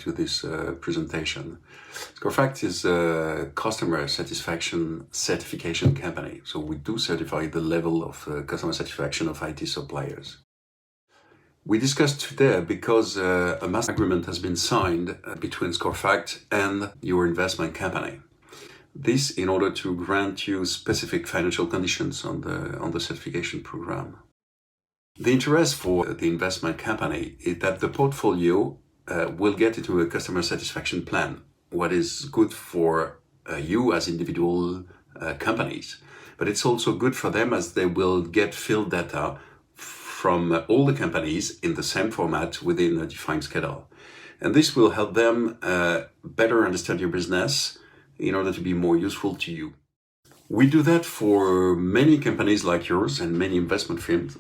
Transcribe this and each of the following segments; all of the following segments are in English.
to this presentation. ScoreFact is a customer satisfaction certification company. So we do certify the level of customer satisfaction of IT suppliers. We discussed today because a master agreement has been signed between ScoreFact and your investment company. This in order to grant you specific financial conditions on the certification program. The interest for the investment company is that the portfolio will get into a customer satisfaction plan, what is good for you as individual companies. But it's also good for them as they will get field data from all the companies in the same format within a defined schedule. And this will help them better understand your business in order to be more useful to you. We do that for many companies like yours and many investment firms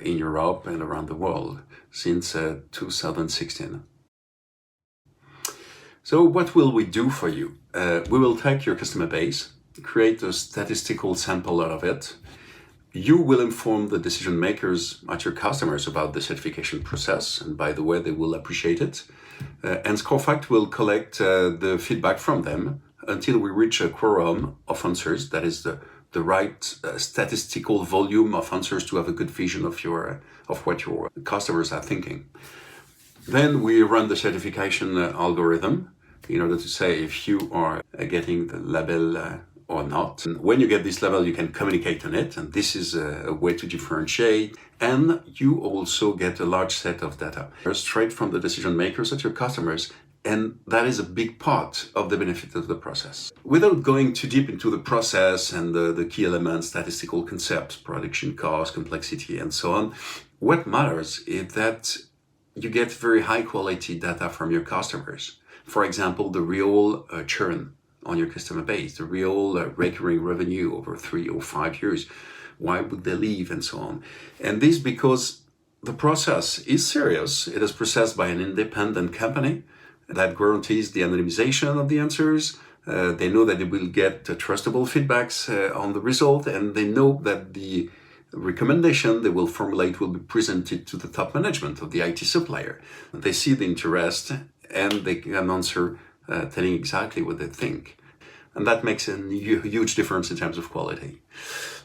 in Europe and around the world since 2016. So what will we do for you? We will take your customer base, create a statistical sample out of it. You will inform the decision makers at your customers about the certification process, and by the way, they will appreciate it. And ScoreFact will collect the feedback from them until we reach a quorum of answers, that is the right statistical volume of answers to have a good vision of what your customers are thinking. Then we run the certification algorithm in order to say if you are getting the label or not. And when you get this level, you can communicate on it, and this is a way to differentiate. And you also get a large set of data straight from the decision makers at your customers. And that is a big part of the benefit of the process. Without going too deep into the process and the key elements, statistical concepts, production cost, complexity, and so on, what matters is that you get very high quality data from your customers. For example, the real churn on your customer base, the real recurring revenue over 3 or 5 years, why would they leave, and so on. And this because the process is serious. It is processed by an independent company that guarantees the anonymization of the answers. They know that they will get trustable feedbacks on the result, and they know that the recommendation they will formulate will be presented to the top management of the IT supplier. They see the interest and they can answer telling exactly what they think. And that makes a huge difference in terms of quality.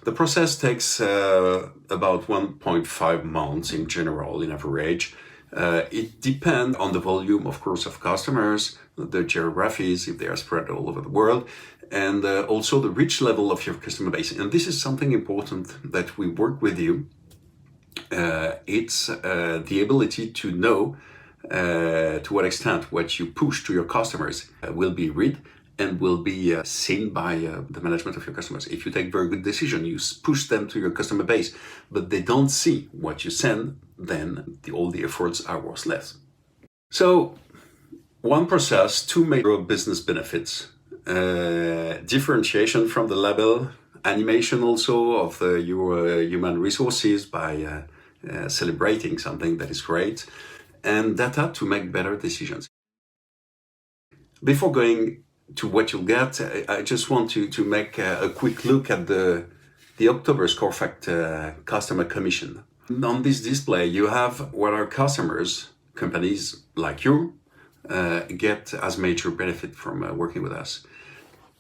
The process takes about 1.5 months in general, in average. It depends on the volume, of course, of customers, the geographies, if they are spread all over the world, and also the reach level of your customer base. And this is something important that we work with you. It's the ability to know to what extent what you push to your customers will be read and will be seen by the management of your customers. If you take very good decision, you push them to your customer base, but they don't see what you send, then all the efforts are worthless. So, one process, 2 major business benefits. Differentiation from the label, animation also of your human resources by celebrating something that is great, and data to make better decisions. Before going to what you'll get, I just want to make a quick look at the October ScoreFact Customer Commission. On this display, you have what our customers, companies like you, get as major benefit from working with us.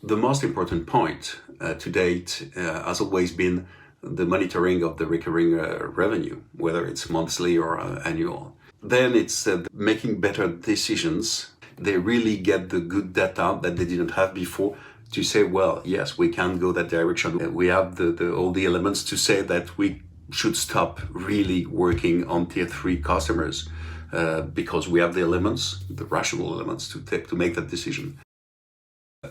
The most important point to date has always been the monitoring of the recurring revenue, whether it's monthly or annual. Then it's making better decisions. They really get the good data that they didn't have before to say, well, yes, we can go that direction. We have all the elements to say that we should stop really working on tier 3 customers because we have the elements, the rational elements to make that decision.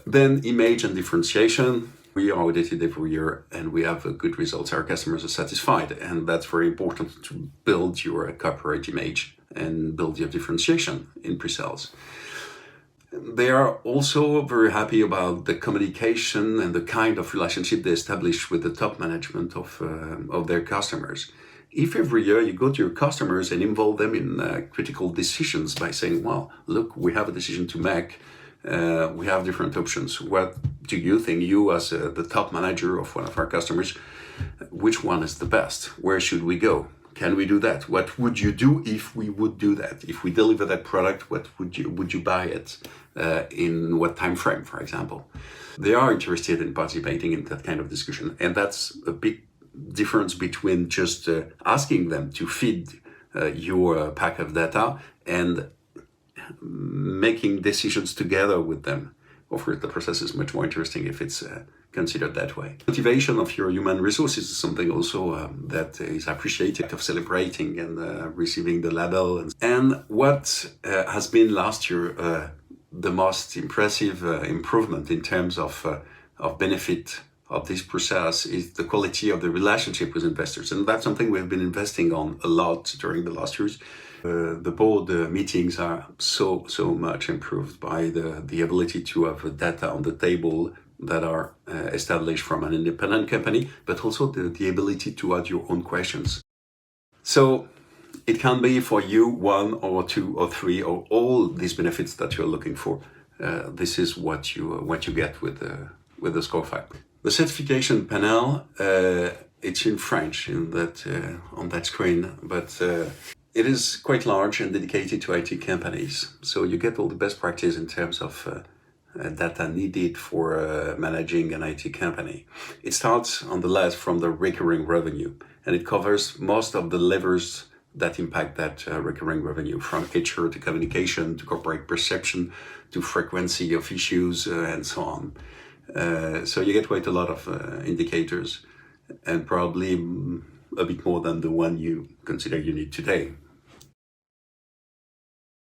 Then image and differentiation. We are audited every year and we have good results. Our customers are satisfied, and that's very important to build your corporate image and build your differentiation in pre-sales. They are also very happy about the communication and the kind of relationship they establish with the top management of their customers. If every year you go to your customers and involve them in critical decisions by saying, well, look, we have a decision to make, we have different options. What do you think, you as the top manager of one of our customers, which one is the best? Where should we go? can we do that? What would you do if we would do that? If we deliver that product, what would you buy it? In what time frame, for example? They are interested in participating in that kind of discussion, and that's a big difference between just asking them to feed your pack of data and making decisions together with them. Of course, the process is much more interesting if it's considered that way. Motivation of your human resources is something also that is appreciated, of celebrating and receiving the label. And what has been last year the most impressive improvement in terms of benefit of this process is the quality of the relationship with investors. And that's something we've been investing on a lot during the last years. The board meetings are so much improved by the ability to have data on the table that are established from an independent company, but also the ability to add your own questions. So it can be for you 1 or 2 or 3 or all these benefits that you're looking for. This is what you get with the ScoreFact. The certification panel, it's in French on that screen, but it is quite large and dedicated to IT companies. So you get all the best practice in terms of data needed for managing an IT company. It starts on the left from the recurring revenue, and it covers most of the levers that impact that recurring revenue, from HR to communication to corporate perception to frequency of issues and so on. So you get quite a lot of indicators, and probably a bit more than the one you consider you need today.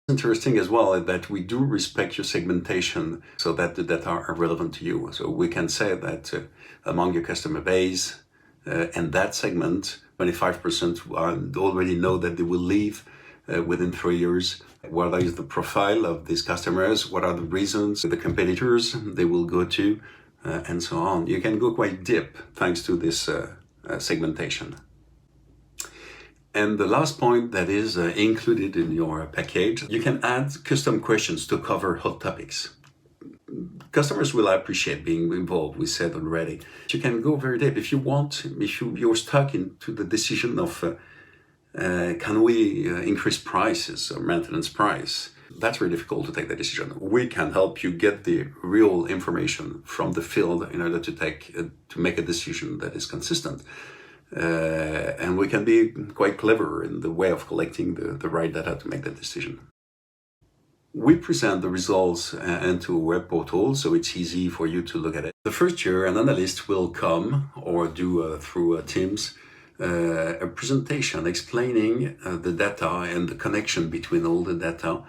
Interesting as well that we do respect your segmentation so that the data are relevant to you. So we can say that among your customer base and that segment, 25% already know that they will leave within 3 years. What is the profile of these customers? What are the reasons, the competitors they will go to, and so on. You can go quite deep thanks to this segmentation. And the last point that is included in your package, you can add custom questions to cover hot topics. Customers will appreciate being involved, we said already. You can go very deep if you want, if you're stuck into the decision of can we increase prices or maintenance price? That's very difficult to take the decision. We can help you get the real information from the field in order to make a decision that is consistent. And we can be quite clever in the way of collecting the right data to make that decision. We present the results into a web portal, so it's easy for you to look at it. The first year, an analyst will come or do through Teams a presentation explaining the data and the connection between all the data,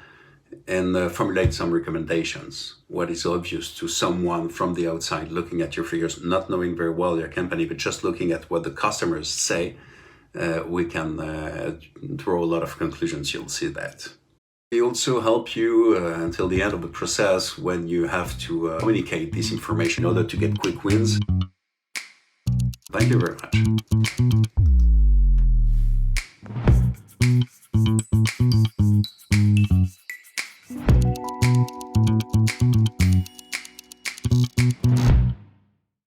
and formulate some recommendations. What is obvious to someone from the outside looking at your figures, not knowing very well your company, but just looking at what the customers say, we can draw a lot of conclusions. You'll see that. We also help you until the end of the process when you have to communicate this information in order to get quick wins. Thank you very much.